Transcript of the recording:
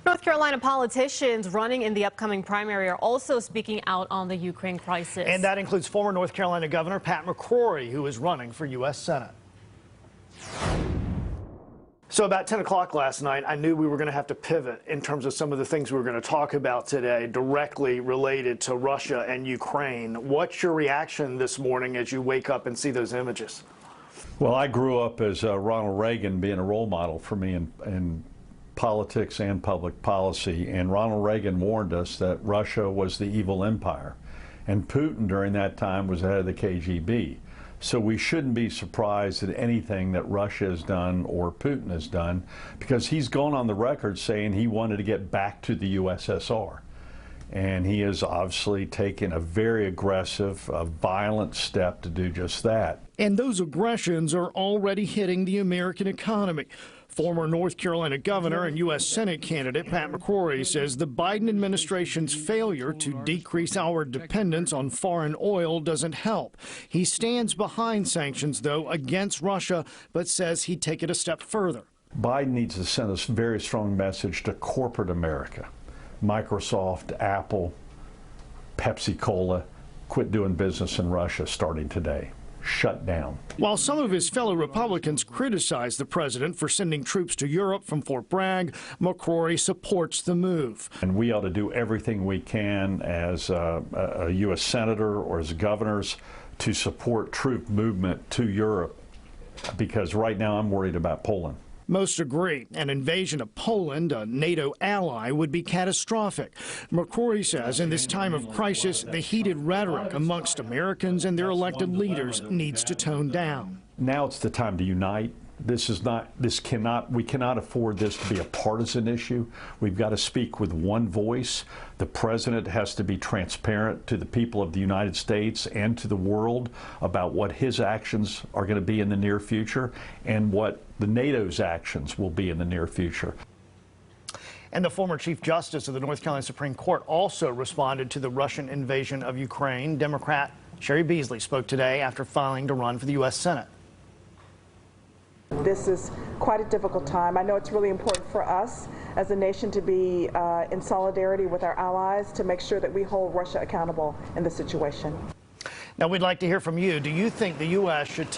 North Carolina politicians running in the upcoming primary are also speaking out on the Ukraine crisis. And that includes former North Carolina Governor Pat McCrory, who is running for U.S. Senate. So about 10 o'clock last night, I knew we were going to have to pivot in terms of some of the things we were going to talk about today directly related to Russia and Ukraine. What's your reaction this morning as you wake up and see those images? Well, I grew up as Ronald Reagan being a role model for me in politics and public policy, and Ronald Reagan warned us that Russia was the evil empire, and Putin during that time was the head of the KGB. So we shouldn't be surprised at anything that Russia has done or Putin has done, because he's gone on the record saying he wanted to get back to the USSR. And he has obviously taken a very aggressive, violent step to do just that. And those aggressions are already hitting the American economy. Former North Carolina governor and U.S. Senate candidate Pat McCrory says the Biden administration's failure to decrease our dependence on foreign oil doesn't help. He stands behind sanctions, though, against Russia, but says he'd take it a step further. Biden needs to send a very strong message to corporate America. Microsoft, Apple, Pepsi-Cola, quit doing business in Russia starting today. Shut down. While some of his fellow Republicans criticize the president for sending troops to Europe from Fort Bragg, McCrory supports the move. And we ought to do everything we can as a U.S. senator or as governors to support troop movement to Europe, because right now I'm worried about Poland. Most agree an invasion of Poland, a NATO ally, would be catastrophic. McCrory says in this time of crisis, the heated rhetoric amongst Americans and their elected leaders needs to tone down. Now it's the time to unite. We cannot afford this to be a partisan issue. We've got to speak with one voice. The president has to be transparent to the people of the United States and to the world about what his actions are going to be in the near future and what the NATO's actions will be in the near future. And the former Chief Justice of the North Carolina Supreme Court also responded to the Russian invasion of Ukraine. Democrat Sherry Beasley spoke today after filing to run for the U.S. Senate. This is quite a difficult time. I know it's really important for us as a nation to be in solidarity with our allies to make sure that we hold Russia accountable in this situation. Now, we'd like to hear from you. Do you think the U.S. should